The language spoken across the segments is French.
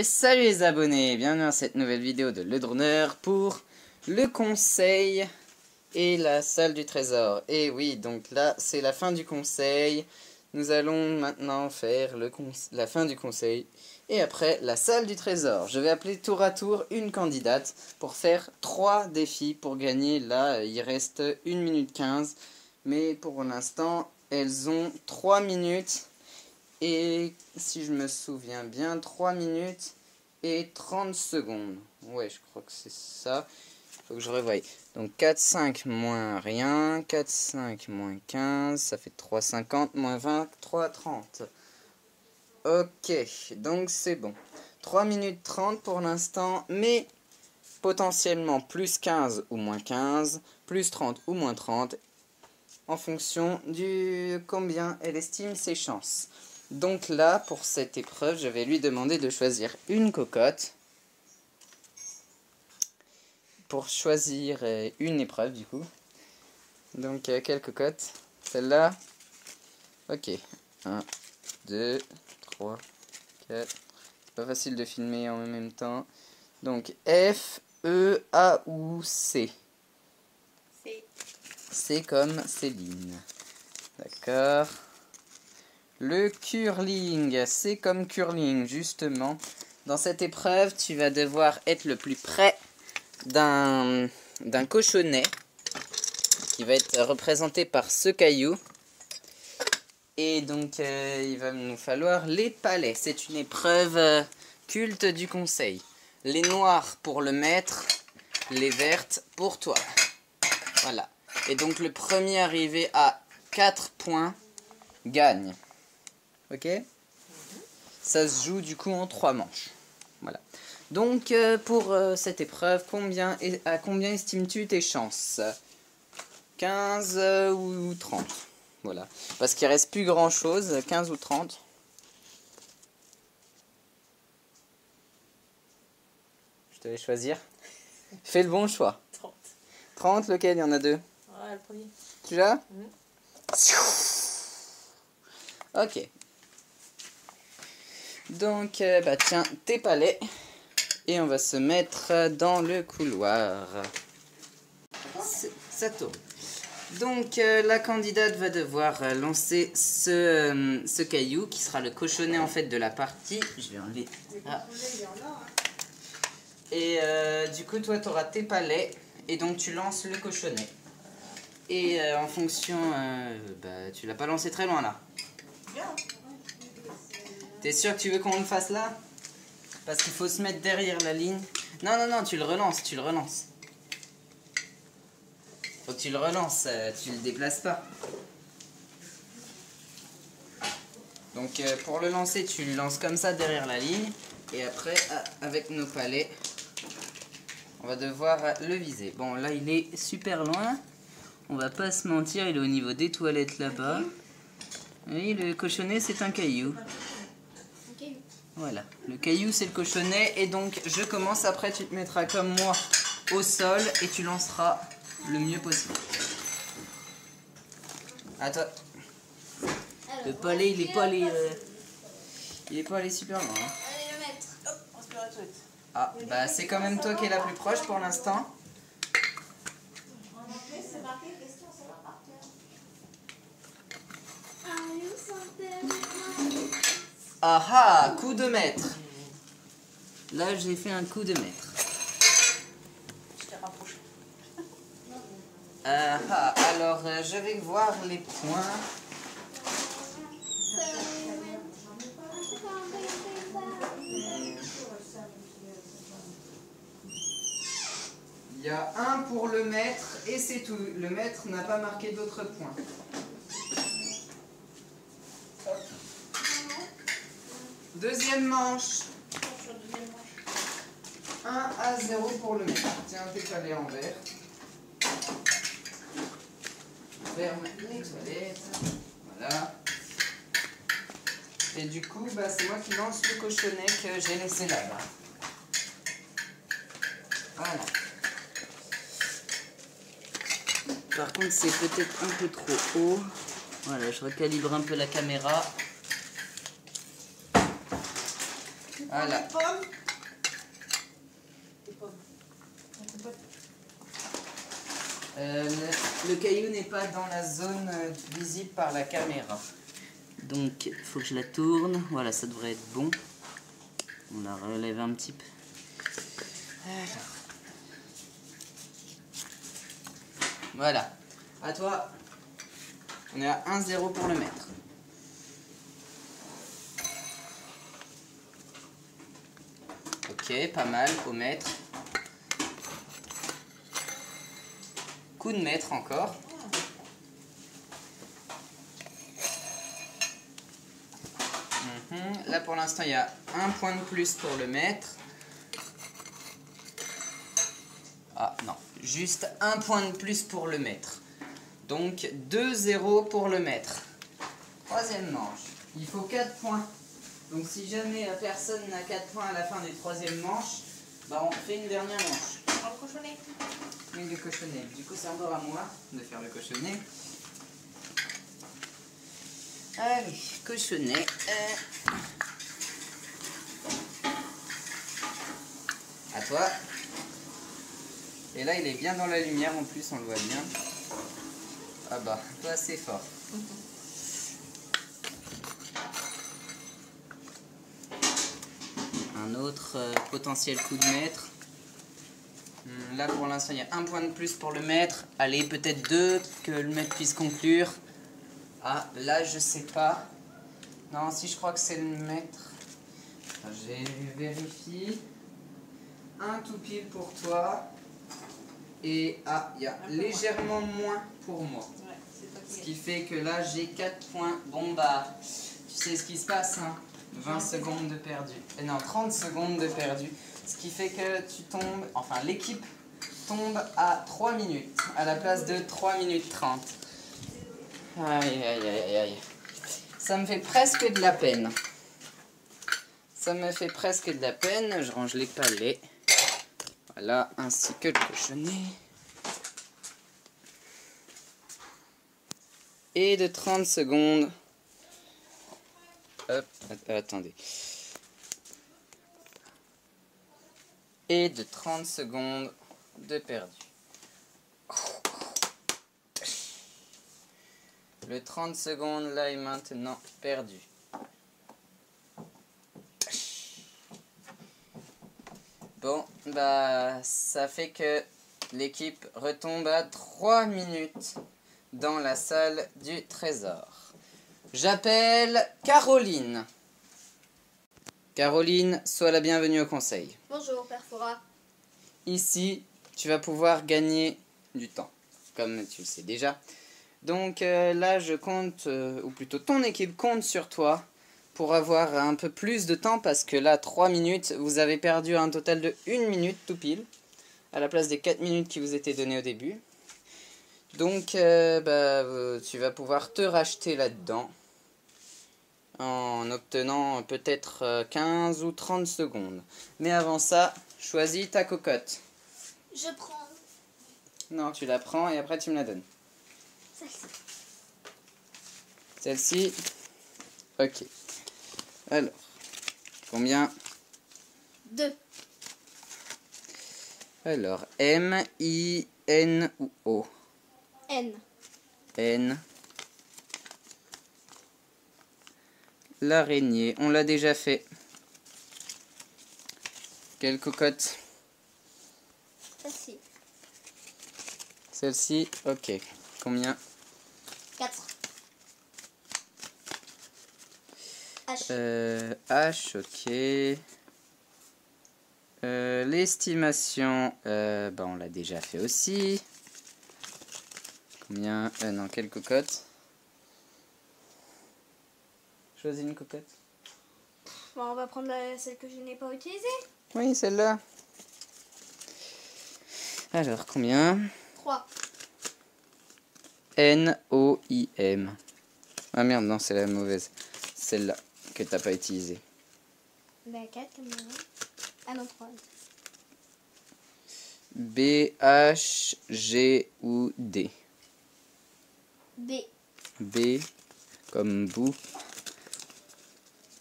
Et salut les abonnés, bienvenue dans cette nouvelle vidéo de Le Droneur pour le conseil et la salle du trésor. Et oui, donc là c'est la fin du conseil. Nous allons maintenant faire la fin du conseil et après la salle du trésor. Je vais appeler tour à tour une candidate pour faire 3 défis pour gagner. Là il reste 1 minute 15, mais pour l'instant elles ont 3 minutes. Et si je me souviens bien, 3 minutes et 30 secondes. Ouais, je crois que c'est ça. Il faut que je revoie. Donc 4, 5 moins rien. 4, 5 moins 15. Ça fait 3, 50 moins 20, 3, 30. Ok, donc c'est bon. 3 minutes 30 pour l'instant. Mais potentiellement plus 15 ou moins 15. Plus 30 ou moins 30. En fonction du combien elle estime ses chances. Donc là, pour cette épreuve, je vais lui demander de choisir une cocotte. Pour choisir une épreuve, du coup. Donc, quelle cocotte? Celle-là? Ok. 1, 2, 3, 4. C'est pas facile de filmer en même temps. Donc, F, E, A ou C? C. C comme Céline. D'accord. Le curling, c'est comme curling, justement. Dans cette épreuve, tu vas devoir être le plus près d'un cochonnet qui va être représenté par ce caillou. Et donc, il va nous falloir les palets. C'est une épreuve culte du conseil. Les noirs pour le maître, les vertes pour toi. Voilà. Et donc, le premier arrivé à 4 points gagne. Ok? Ça se joue du coup en 3 manches. Voilà. Donc pour cette épreuve, à combien estimes-tu tes chances? 15 ou 30? Voilà. Parce qu'il reste plus grand chose. 15 ou 30? Je te vais choisir. Fais le bon choix. 30. 30, lequel? Il y en a 2. Ouais, le premier. Tu l'as? Ok. Donc, bah tiens, tes palets. Et on va se mettre dans le couloir. Ça tourne. Donc, la candidate va devoir lancer ce caillou qui sera le cochonnet en fait de la partie. Je vais enlever. Ah. Et du coup, toi, tu auras tes palets. Et donc, tu lances le cochonnet. Et en fonction... bah, tu l'as pas lancé très loin là. T'es sûr que tu veux qu'on le fasse là? Parce qu'il faut se mettre derrière la ligne. Non, non, non, tu le relances, tu le relances. Faut que tu le relances, tu le déplaces pas. Donc pour le lancer, tu le lances comme ça derrière la ligne. Et après, avec nos palets, on va devoir le viser. Bon, là, il est super loin. On va pas se mentir, il est au niveau des toilettes là-bas. Oui, le cochonnet, c'est un caillou. Voilà, le caillou c'est le cochonnet et donc je commence, après tu te mettras comme moi au sol et tu lanceras le mieux possible. À toi. Le palet il est pas allé super loin. Hein. Allez le mettre. Hop, on se met la toilette. Ah, bah c'est quand même toi qui es la plus proche pour l'instant. Ah ah, coup de maître. Là j'ai fait un coup de maître. Je t'ai rapproché. Ah ah, alors je vais voir les points. Il y a 1 pour le maître et c'est tout. Le maître n'a pas marqué d'autres points. Deuxième manche. 1-0 pour le maître. Tiens, tes palets en vert. Ferme les toilettes. Voilà. Et du coup, bah, c'est moi qui lance le cochonnet que j'ai laissé là-bas. Voilà. Par contre, c'est peut-être un peu trop haut. Voilà, je recalibre un peu la caméra. Voilà. Des pommes. Des pommes. La compote. Le caillou n'est pas dans la zone visible par la caméra. Donc, il faut que je la tourne. Voilà, ça devrait être bon. On la relève un petit peu. Alors. Voilà. À toi. On est à 1-0 pour le mètre. Ok, pas mal au mètre. Coup de mètre encore. Là pour l'instant il y a un point de plus pour le mètre. Ah non, juste un point de plus pour le mètre. Donc 2-0 pour le mètre. Troisième manche. Il faut 4 points. Donc si jamais personne n'a 4 points à la fin du troisième manche, bah on fait une dernière manche. On le cochonnet. Oui, le cochonnet. Du coup c'est encore à moi de faire le cochonnet. Allez, cochonnet. À toi. Et là il est bien dans la lumière en plus, on le voit bien. Ah bah, toi c'est fort. Un autre potentiel coup de mètre. Là pour l'instant il y a un point de plus pour le mètre. Allez, peut-être 2, que le mètre puisse conclure. Ah, là je sais pas. Non, si je crois que c'est le mètre. J'ai vérifié. Un tout pile pour toi. Et ah, il y a légèrement moins pour moi. Ouais, c'est toi qui Ce qui fait que là j'ai 4 points. Bon bah, tu sais ce qui se passe, hein. 20 secondes de perdu. Non, 30 secondes de perdu. Ce qui fait que tu tombes, enfin l'équipe tombe à 3 minutes, à la place de 3 minutes 30. Aïe, aïe, aïe, aïe. Ça me fait presque de la peine. Ça me fait presque de la peine. Je range les palets. Voilà, ainsi que le cochonnet. Et de 30 secondes. Hop, attendez. Et de 30 secondes de perdu. Le 30 secondes là est maintenant perdu. Bon, bah ça fait que l'équipe retombe à 3 minutes dans la salle du trésor. J'appelle Caroline. Caroline, sois la bienvenue au conseil. Bonjour, Père Fora. Ici, tu vas pouvoir gagner du temps, comme tu le sais déjà. Donc là, je compte, ou plutôt ton équipe compte sur toi pour avoir un peu plus de temps, parce que là, 3 minutes, vous avez perdu un total de 1 minute tout pile, à la place des 4 minutes qui vous étaient données au début. Donc, tu vas pouvoir te racheter là-dedans, en obtenant peut-être 15 ou 30 secondes. Mais avant ça, choisis ta cocotte. Je prends Non, tu la prends et après tu me la donnes. celle-ci. Celle-ci. Ok. Alors, combien? 2. Alors, M, I, N ou O? N. N. L'araignée, on l'a déjà fait. Quelle cocotte? Celle-ci. Celle-ci, ok. Combien? 4. H. H, ok. L'estimation, on l'a déjà fait aussi. Combien? Non, quelle cocotte? Choisis une cocotte. Bon, on va prendre celle que je n'ai pas utilisée. Oui, celle-là. Alors, combien? 3. N-O-I-M. Ah merde, non, c'est la mauvaise. Celle-là, que t'as pas utilisée. Ben 4 comme ça. Ah non, 3. B, H, G ou D? B. B, comme bout.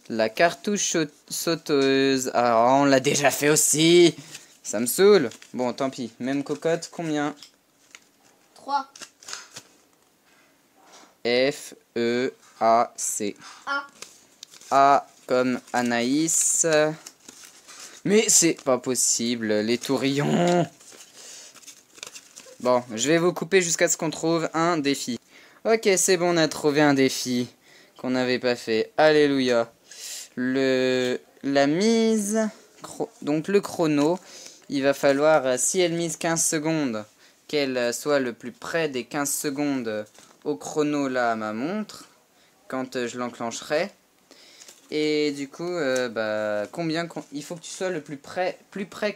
La cartouche sauteuse. Ah, on l'a déjà fait aussi. Ça me saoule. Bon, tant pis. Même cocotte, combien? 3. F, E, A, C. A. A comme Anaïs. Mais c'est pas possible, les tourillons. Bon, je vais vous couper jusqu'à ce qu'on trouve un défi. Ok, c'est bon, on a trouvé un défi qu'on n'avait pas fait. Alléluia. La mise, donc le chrono, il va falloir, si elle mise 15 secondes, qu'elle soit le plus près des 15 secondes au chrono là à ma montre, quand je l'enclencherai. Et du coup, il faut que tu sois le plus près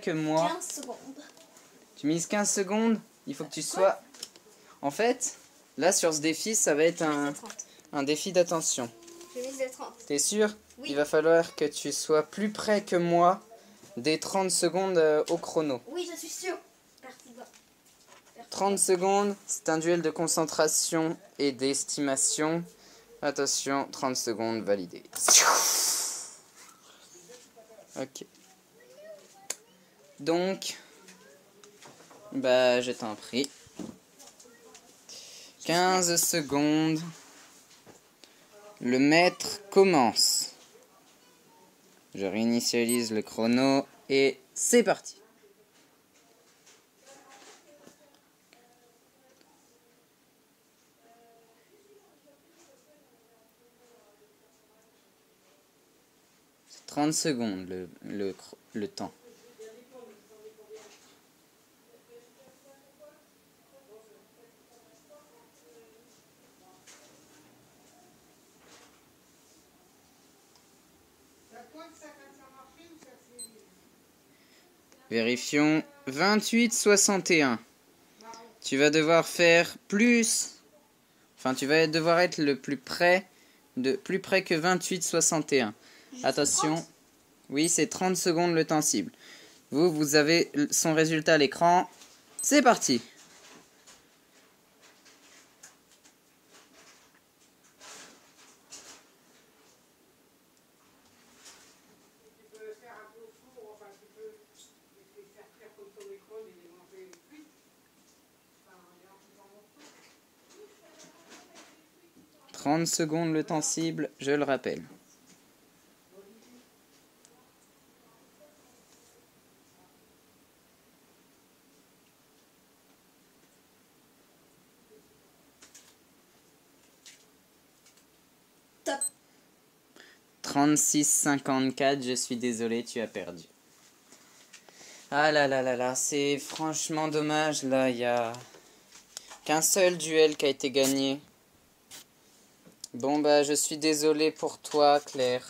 que moi. 15 secondes. Tu mises 15 secondes, il faut que tu sois... En fait, là sur ce défi, ça va être un défi d'attention. Je mise les 30. T'es sûr? Oui. Il va falloir que tu sois plus près que moi des 30 secondes au chrono. Oui, je suis sûre. Parti bas. 30 secondes, c'est un duel de concentration et d'estimation. Attention, 30 secondes, validé. Ok. Donc, je t'en prie. 15 secondes. Le maître commence. Je réinitialise le chrono et c'est parti. C'est 30 secondes le temps. Vérifions. 28,61. Tu vas devoir faire plus. Enfin, tu vas devoir être le plus près que 28,61. Attention. Oui, c'est 30 secondes le temps cible. Vous avez son résultat à l'écran. C'est parti. « 30 secondes le temps cible, je le rappelle. Top. 36,54, je suis désolé, tu as perdu. Ah là là là là, c'est franchement dommage, là, il y a qu'un seul duel qui a été gagné. Bon je suis désolé pour toi, Claire.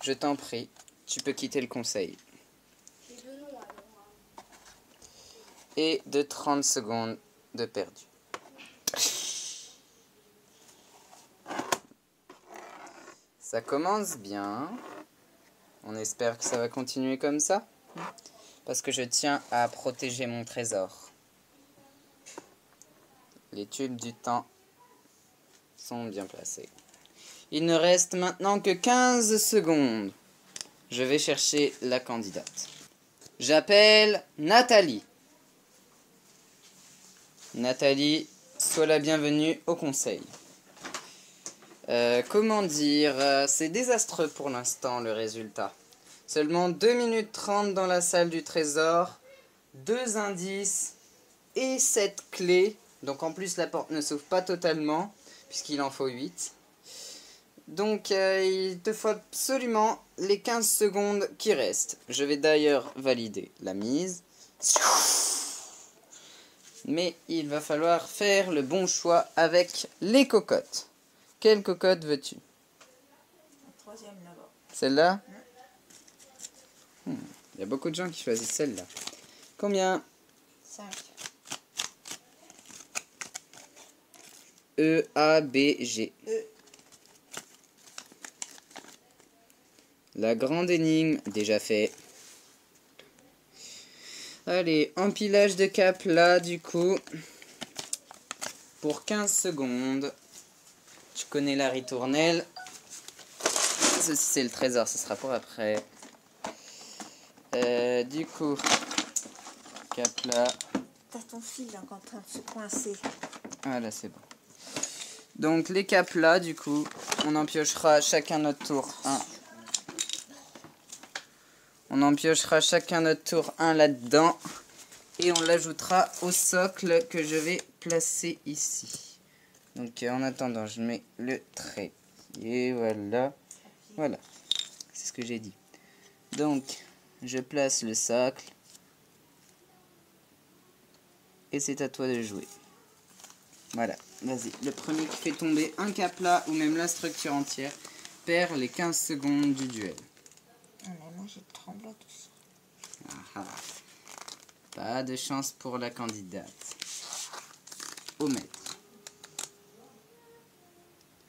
Je t'en prie, tu peux quitter le conseil. Et de 30 secondes de perdu. Ça commence bien. On espère que ça va continuer comme ça. Parce que je tiens à protéger mon trésor. Les tubes du temps sont bien placés. Il ne reste maintenant que 15 secondes. Je vais chercher la candidate. J'appelle Nathalie. Nathalie, sois la bienvenue au conseil. Comment dire, c'est désastreux pour l'instant le résultat. Seulement 2 minutes 30 dans la salle du trésor, 2 indices et 7 clés. Donc en plus la porte ne s'ouvre pas totalement, puisqu'il en faut 8. Donc il te faut absolument les 15 secondes qui restent. Je vais d'ailleurs valider la mise. Mais il va falloir faire le bon choix avec les cocottes. Quelle cocotte veux-tu? La troisième là-bas. Celle-là? Il y a beaucoup de gens qui choisissent celle-là. Combien? 5. E, A, B, G. E. La grande énigme, déjà fait. Allez, empilage de cap là, du coup. Pour 15 secondes. Tu connais la ritournelle. ceci c'est le trésor, ce sera pour après. Du coup, cap là. T'as ton fil là, en train de se coincer. Voilà, c'est bon. Donc les capes là, du coup, on en piochera chacun notre tour un. On en piochera chacun notre tour un là-dedans. Et on l'ajoutera au socle que je vais placer ici. Donc en attendant, je mets le trépied, voilà. Voilà, c'est ce que j'ai dit. Donc, je place le socle. Et c'est à toi de jouer. Voilà, vas-y. Le premier qui fait tomber un cap là, ou même la structure entière, perd les 15 secondes du duel. Ah, mais moi j'ai tremblote aussi. Ah, ah. Pas de chance pour la candidate. Au maître.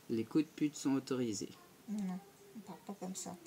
Les coups de pute sont autorisés. Non, on parle pas comme ça.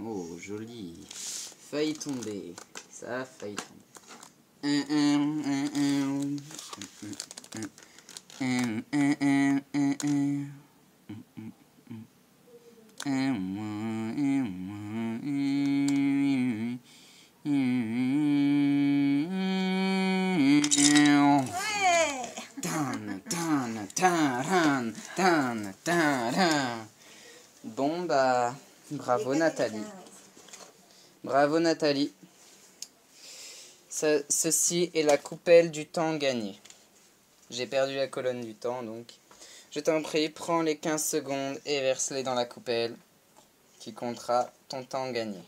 Oh, joli. Failli tomber. Ça a failli tomber. Bon bah, bravo Nathalie. Bravo Nathalie. Ceci est la coupelle du temps gagné. J'ai perdu la colonne du temps donc. Je t'en prie, prends les 15 secondes et verse-les dans la coupelle qui comptera ton temps gagné.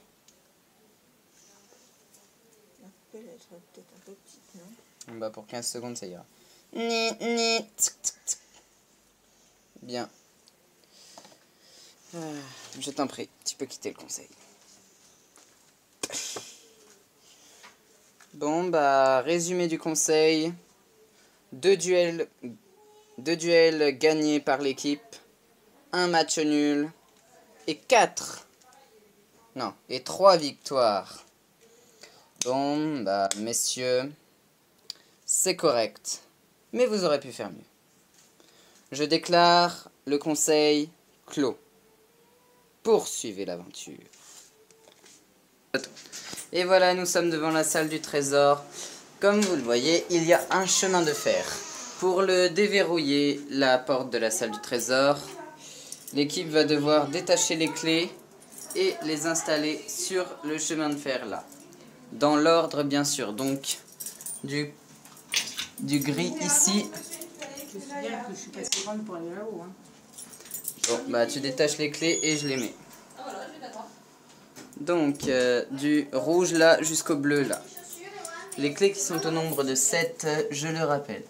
La coupelle elle serait peut-être un peu petite, non? Bah pour 15 secondes ça ira. Bien. Je t'en prie, tu peux quitter le conseil. Bon bah, résumé du conseil. 2 duels gagnés par l'équipe. 1 match nul. Et 3 victoires. Bon bah, messieurs, c'est correct. Mais vous aurez pu faire mieux. Je déclare le conseil clos. Poursuivez l'aventure. Et voilà, nous sommes devant la salle du trésor. Comme vous le voyez, il y a un chemin de fer. Pour le déverrouiller, la porte de la salle du trésor, l'équipe va devoir détacher les clés et les installer sur le chemin de fer là. Dans l'ordre bien sûr, donc du gris ici. Je me souviens que je suis assez grande pour aller là-haut. Hein. Bon, bah tu détaches les clés et je les mets. Donc, du rouge là jusqu'au bleu là. Les clés qui sont au nombre de 7, je le rappelle.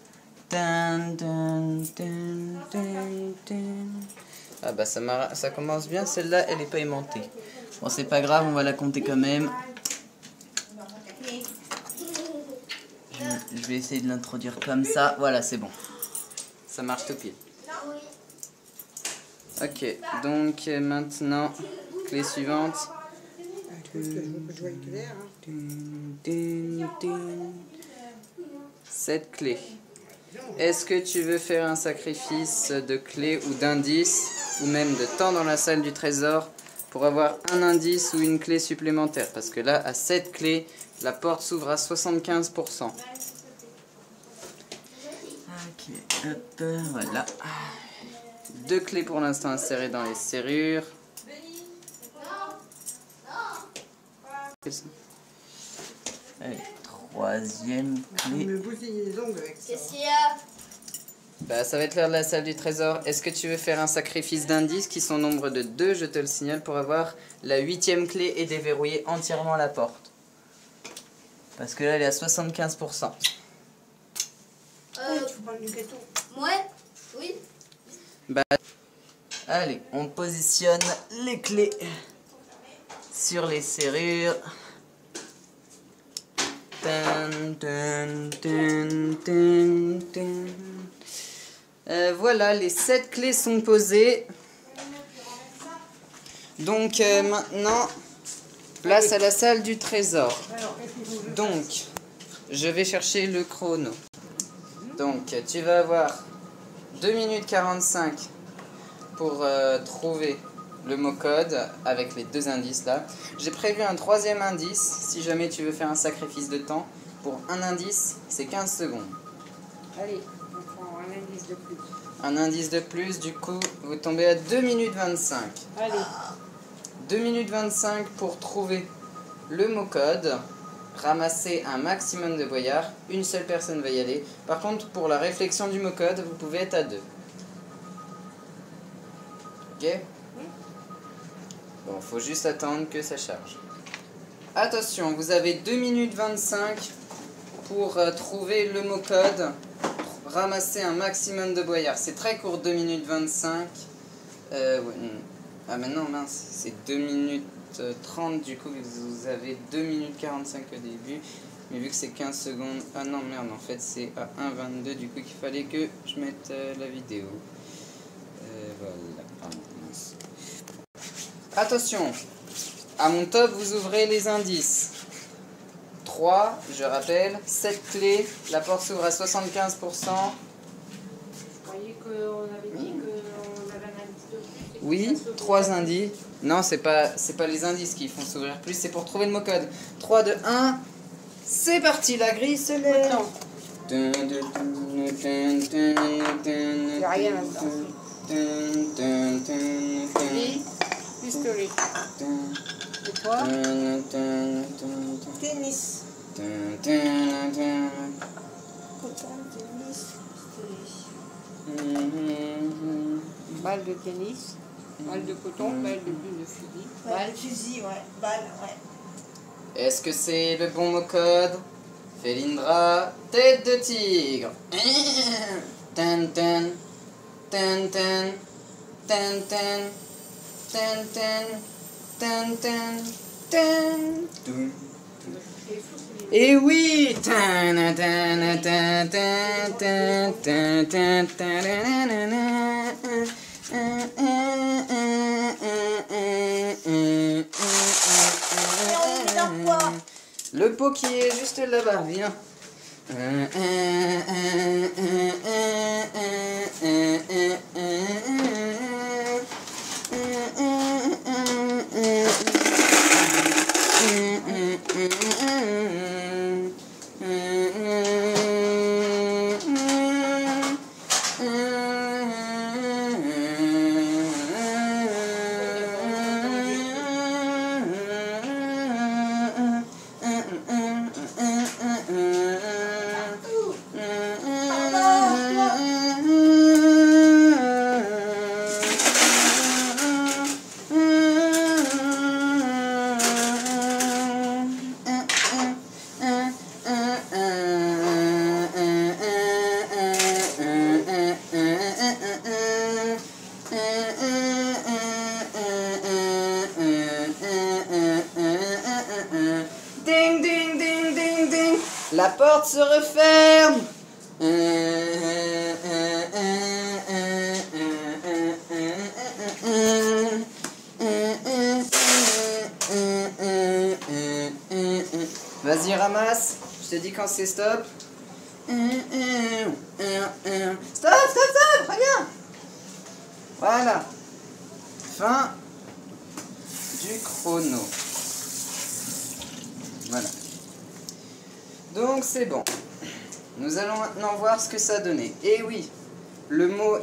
Ah bah ça commence bien, celle-là elle est pas aimantée. Bon c'est pas grave, on va la compter quand même. Je vais essayer de l'introduire comme ça, voilà c'est bon. Ça marche tout pile. Ok, donc maintenant, clé suivante. Cette clé. Est-ce que tu veux faire un sacrifice de clé ou d'indice, ou même de temps dans la salle du trésor, pour avoir un indice ou une clé supplémentaire? Parce que là, à cette clé, la porte s'ouvre à 75%. Ok, hop, voilà. 2 clés pour l'instant insérées dans les serrures. Allez, 3e clé. Qu'est-ce qu'il y a? Bah, ça va être l'heure de la salle du trésor. Est-ce que tu veux faire un sacrifice d'indices qui sont au nombre de 2, je te le signale, pour avoir la 8e clé et déverrouiller entièrement la porte? Parce que là, elle est à 75%. Tu veux pas du gâteau? Ouais, oui. Bah, allez, on positionne les clés sur les serrures. Dun, dun, dun, dun, dun. Voilà, les 7 clés sont posées. Donc maintenant, place à la salle du trésor. Donc, je vais chercher le chrono. Donc, tu vas avoir 2 minutes 45 pour trouver le mot code avec les 2 indices là. J'ai prévu un 3e indice si jamais tu veux faire un sacrifice de temps. Pour un indice, c'est 15 secondes. Allez, on prend un indice de plus. Un indice de plus, du coup, vous tombez à 2 minutes 25. Allez. 2 minutes 25 pour trouver le mot code. Ramasser un maximum de boyards. Une seule personne va y aller. Par contre, pour la réflexion du mot code, vous pouvez être à 2. Ok? Bon, faut juste attendre que ça charge. Attention, vous avez 2 minutes 25 pour trouver le mot code. Ramasser un maximum de boyards. C'est très court, 2 minutes 25. Ouais, ah mais non, mince, c'est 2 minutes 30, du coup vous avez 2 minutes 45 au début. Mais vu que c'est 15 secondes... Ah non, merde, en fait c'est à 1,22, du coup qu'il fallait que je mette la vidéo. Voilà. Ah, mince. Attention, à mon top, vous ouvrez les indices. 3, je rappelle, 7 clés, la porte s'ouvre à 75%. Vous croyez qu'on avait dit qu'on avait un indice de plus? Oui, 3 indices. Non, c'est pas les indices qui font s'ouvrir plus, c'est pour trouver le mot code. 3, 2, 1, c'est parti, la grille se lève. Il n'y a rien là-dedans. Pistolet. Et toi? Tennis. Coton, tennis, pistolet. Balle de tennis. Balle de coton, balle de fusil. Balle de fusil, ouais. Balle, ouais. Est-ce que c'est le bon mot code? Félindra, tête de tigre. Tan tan, tan tan, tan tan, tan tan, tan tan, tan. Et oui! Tan tan tan tan tan tan tan tan. Le pot qui est juste là-bas, viens. Ding, ding, ding, ding, ding. La porte se referme. Vas-y, ramasse. Je te dis quand c'est stop. Stop, stop, stop. Reviens. Voilà. Fin du chrono. Voilà. Donc c'est bon. Nous allons maintenant voir ce que ça donnait. Et oui, le mot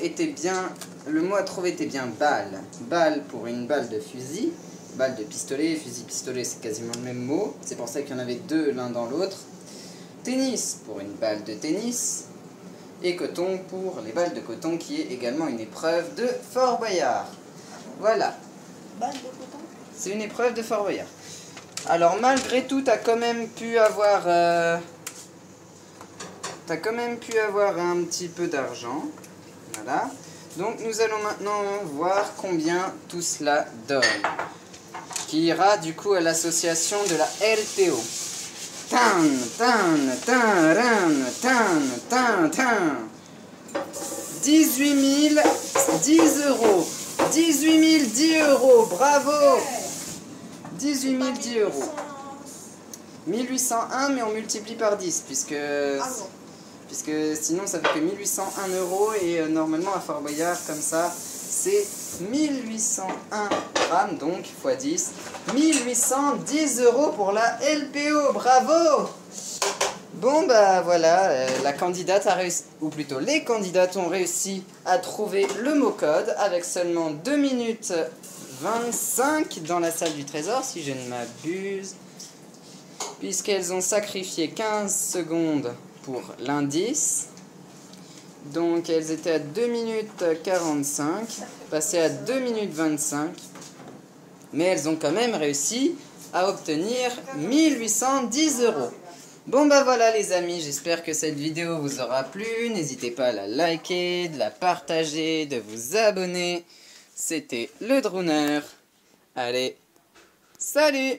à trouver était bien balle. Balle pour une balle de fusil. Balle de pistolet, fusil-pistolet, c'est quasiment le même mot. C'est pour ça qu'il y en avait deux l'un dans l'autre. Tennis pour une balle de tennis. Et coton pour les balles de coton, qui est également une épreuve de Fort Boyard. Voilà. Balle de coton. C'est une épreuve de Fort Boyard. Alors malgré tout, t'as quand même pu avoir un petit peu d'argent. Voilà. Donc nous allons maintenant voir combien tout cela donne. Qui ira du coup à l'association de la LPO. Tan, tan, tan, ran, tan, tan, tan. 18 000, 10 euros. 18 000, 10 euros. Bravo. 18 000, 10 euros. 1801, mais on multiplie par 10, puisque sinon ça fait que 1801 euros, et normalement à Fort Boyard, comme ça, c'est 1801 grammes, donc x 10. 1810 euros pour la LPO, bravo! Bon bah voilà, la candidate a réussi, ou plutôt les candidates ont réussi à trouver le mot code avec seulement 2 minutes 25 dans la salle du trésor, si je ne m'abuse, puisqu'elles ont sacrifié 15 secondes pour l'indice. Donc elles étaient à 2 minutes 45, passées à 2 minutes 25, mais elles ont quand même réussi à obtenir 1810 euros. Bon bah voilà les amis, j'espère que cette vidéo vous aura plu. N'hésitez pas à la liker, de la partager, de vous abonner. C'était le Drooner. Allez, salut!